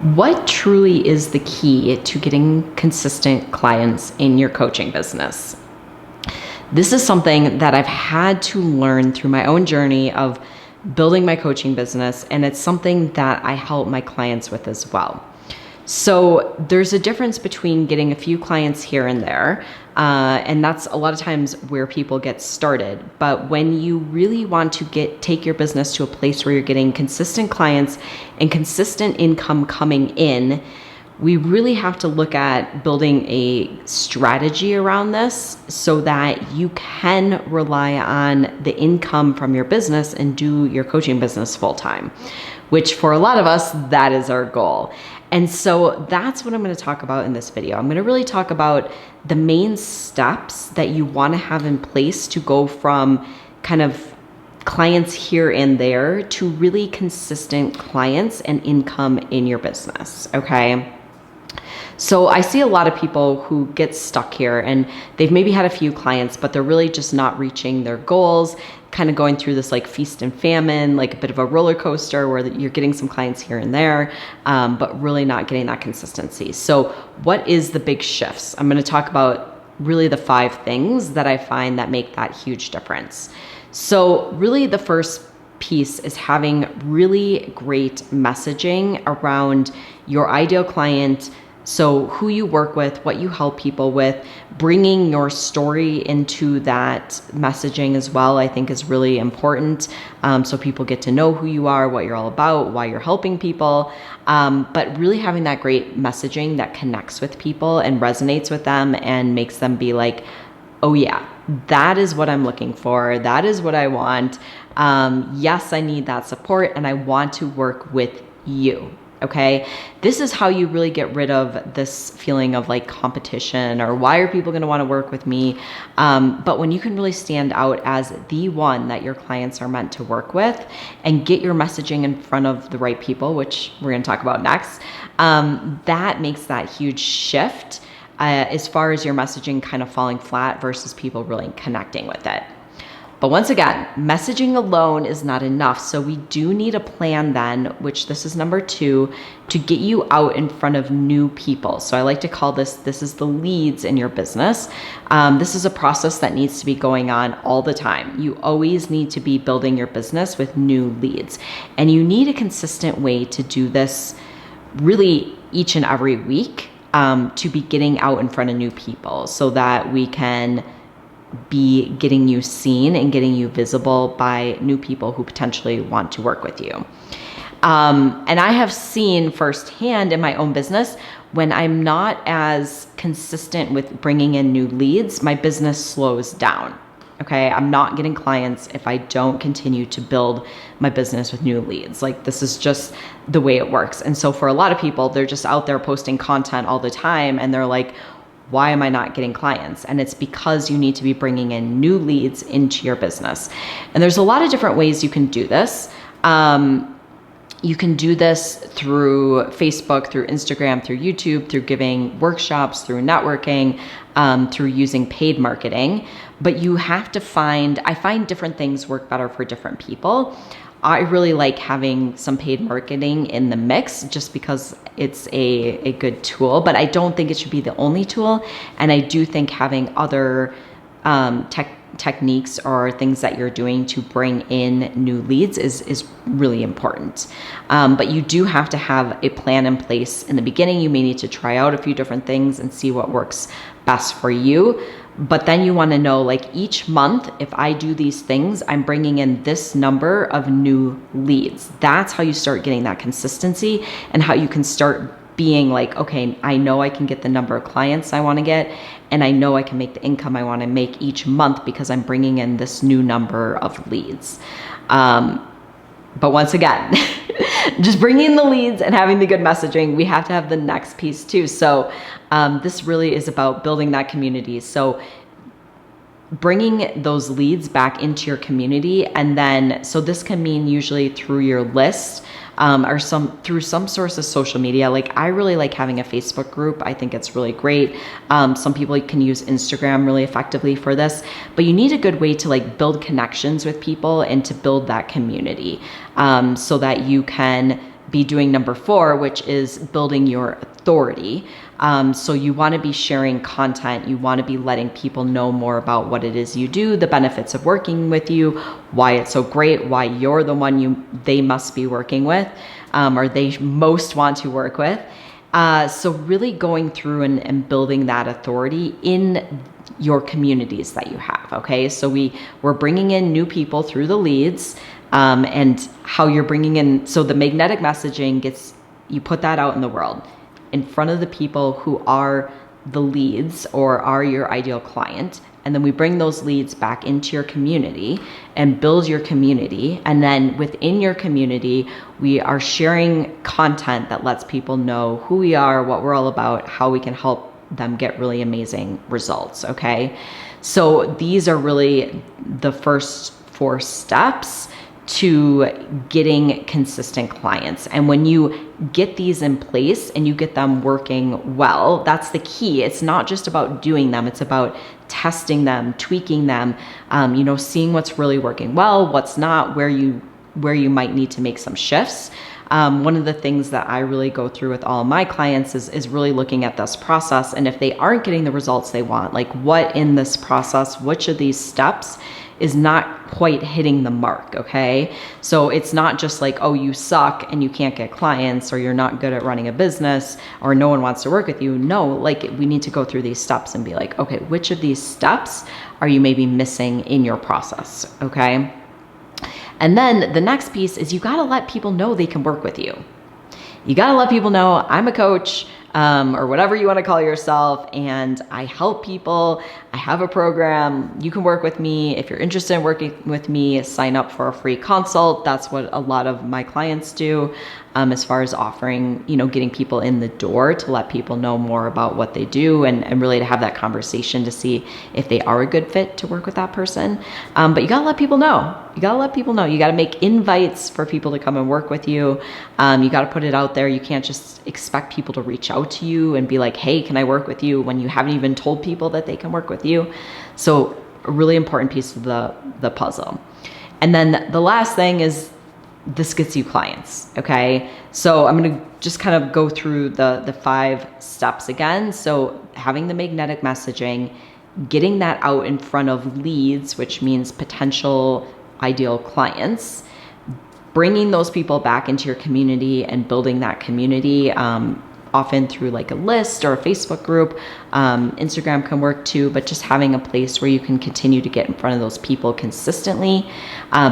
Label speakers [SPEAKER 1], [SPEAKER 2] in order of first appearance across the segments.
[SPEAKER 1] What truly is the key to getting consistent clients in your coaching business? This is something that I've had to learn through my own journey of building my coaching business, and it's something that I help my clients with as well. So there's a difference between getting a few clients here and there, and that's a lot of times where people get started. But when you really want to take your business to a place where you're getting consistent clients and consistent income coming in, we really have to look at building a strategy around this so that you can rely on the income from your business and do your coaching business full time, which for a lot of us, that is our goal. And so that's what I'm going to talk about in this video. I'm going to really talk about the main steps that you want to have in place to go from kind of clients here and there to really consistent clients and income in your business, okay? So I see a lot of people who get stuck here and they've maybe had a few clients, but they're really just not reaching their goals, kind of going through this like feast and famine, like a bit of a roller coaster where you're getting some clients here and there, but really not getting that consistency. So what is the big shifts? I'm going to talk about really the 5 things that I find that make that huge difference. So really the first piece is having really great messaging around your ideal client. So who you work with, what you help people with, bringing your story into that messaging as well, I think is really important. So people get to know who you are, what you're all about, why you're helping people. But really having that great messaging that connects with people and resonates with them and makes them be like, oh yeah, that is what I'm looking for. That is what I want. Yes, I need that support and I want to work with you. Okay. This is how you really get rid of this feeling of like competition or why are people going to want to work with me? But when you can really stand out as the one that your clients are meant to work with and get your messaging in front of the right people, which we're going to talk about next, that makes that huge shift as far as your messaging kind of falling flat versus people really connecting with it. But once again, messaging alone is not enough. So we do need a plan then, which this is number 2, to get you out in front of new people. So I like to call this is the leads in your business. This is a process that needs to be going on all the time. You always need to be building your business with new leads. And you need a consistent way to do this really each and every week to be getting out in front of new people so that we can be getting you seen and getting you visible by new people who potentially want to work with you. And I have seen firsthand in my own business, when I'm not as consistent with bringing in new leads, my business slows down. Okay. I'm not getting clients if I don't continue to build my business with new leads. Like this is just the way it works. And so for a lot of people, they're just out there posting content all the time and they're like, why am I not getting clients? And it's because you need to be bringing in new leads into your business. And there's a lot of different ways you can do this. You can do this through Facebook, through Instagram, through YouTube, through giving workshops, through networking, through using paid marketing. But you have to I find different things work better for different people. I really like having some paid marketing in the mix just because it's a good tool, but I don't think it should be the only tool. And I do think having other techniques or things that you're doing to bring in new leads is really important. But you do have to have a plan in place in the beginning. You may need to try out a few different things and see what works best for you. But then you want to know, like each month, if I do these things, I'm bringing in this number of new leads. That's how you start getting that consistency and how you can start being like, okay, I know I can get the number of clients I want to get, and I know I can make the income I want to make each month because I'm bringing in this new number of leads. But once again, just bringing in the leads and having the good messaging, we have to have the next piece too. So this really is about building that community. So bringing those leads back into your community. And then, so this can mean usually through your list or through some source of social media. Like I really like having a Facebook group. I think it's really great. Some people can use Instagram really effectively for this, but you need a good way to like build connections with people and to build that community so that you can be doing number 4, which is building your authority. So you want to be sharing content. You want to be letting people know more about what it is you do, the benefits of working with you, why it's so great, why you're the one they must be working with, or they most want to work with. So really going through and building that authority in your communities that you have. Okay. So we're bringing in new people through the leads, and how you're bringing in. So the magnetic messaging you put that out in the world in front of the people who are the leads or are your ideal client. And then we bring those leads back into your community and build your community. And then within your community, we are sharing content that lets people know who we are, what we're all about, how we can help them get really amazing results. Okay. So these are really the first 4 steps to getting consistent clients. And when you get these in place and you get them working well, that's the key. It's not just about doing them. It's about testing them, tweaking them, seeing what's really working well, what's not, where you might need to make some shifts. One of the things that I really go through with all of my clients is really looking at this process. And if they aren't getting the results they want, like what in this process, which of these steps is not quite hitting the mark. Okay. So it's not just like, oh, you suck and you can't get clients, or you're not good at running a business, or no one wants to work with you. No, like we need to go through these steps and be like, okay, which of these steps are you maybe missing in your process? Okay. And then the next piece is you got to let people know they can work with you. You got to let people know I'm a coach, or whatever you want to call yourself, and I help people. I have a program. You can work with me. If you're interested in working with me, sign up for a free consult. That's what a lot of my clients do, as far as offering, getting people in the door to let people know more about what they do, and really to have that conversation to see if they are a good fit to work with that person. But you got to let people know. You got to make invites for people to come and work with you. You got to put it out there. You can't just expect people to reach out to you and be like, hey, can I work with you, when you haven't even told people that they can work with you. So a really important piece of the puzzle. And then the last thing is, this gets you clients. Okay. So I'm going to just kind of go through the 5 steps again. So having the magnetic messaging, getting that out in front of leads, which means potential ideal clients, bringing those people back into your community and building that community, often through like a list or a Facebook group. Instagram can work too, but just having a place where you can continue to get in front of those people consistently,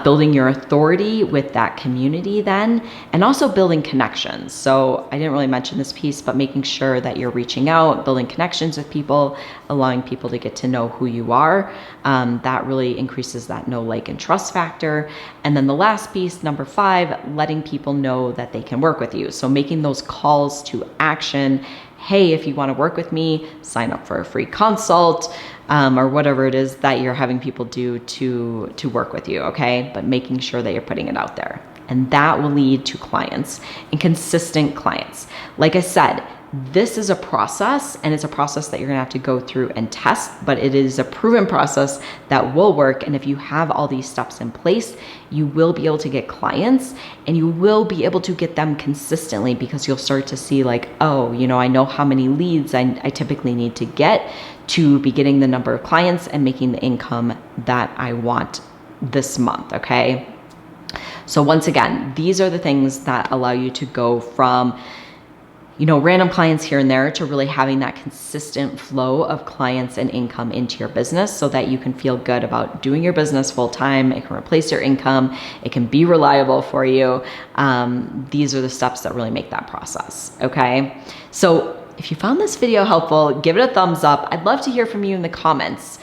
[SPEAKER 1] building your authority with that community then, and also building connections. So I didn't really mention this piece, but making sure that you're reaching out, building connections with people, allowing people to get to know who you are. That really increases that know, like, and trust factor. And then the last piece, number 5, letting people know that they can work with you. So making those calls to action. Hey, if you want to work with me, sign up for a free consult, or whatever it is that you're having people do to work with you. Okay. But making sure that you're putting it out there, and that will lead to clients and consistent clients. Like I said, this is a process, and it's a process that you're going to have to go through and test, but it is a proven process that will work. And if you have all these steps in place, you will be able to get clients, and you will be able to get them consistently, because you'll start to see like, oh, I know how many leads I typically need to get to be getting the number of clients and making the income that I want this month. Okay. So once again, these are the things that allow you to go from random clients here and there to really having that consistent flow of clients and income into your business, so that you can feel good about doing your business full time. It can replace your income. It can be reliable for you. These are the steps that really make that process. Okay. So if you found this video helpful, give it a thumbs up. I'd love to hear from you in the comments.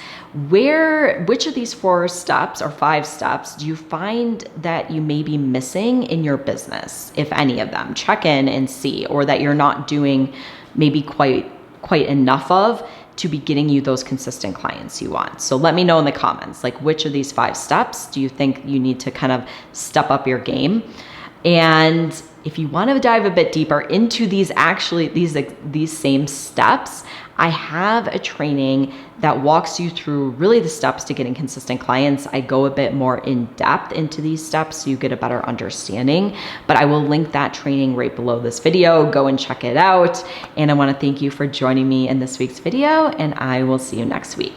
[SPEAKER 1] Which of these 4 steps or 5 steps do you find that you may be missing in your business? If any of them, check in and see, or that you're not doing maybe quite enough of to be getting you those consistent clients you want. So let me know in the comments, like, which of these 5 steps do you think you need to kind of step up your game? And if you want to dive a bit deeper into these same steps, I have a training that walks you through really the steps to getting consistent clients. I go a bit more in depth into these steps so you get a better understanding, but I will link that training right below this video. Go and check it out. And I want to thank you for joining me in this week's video, and I will see you next week.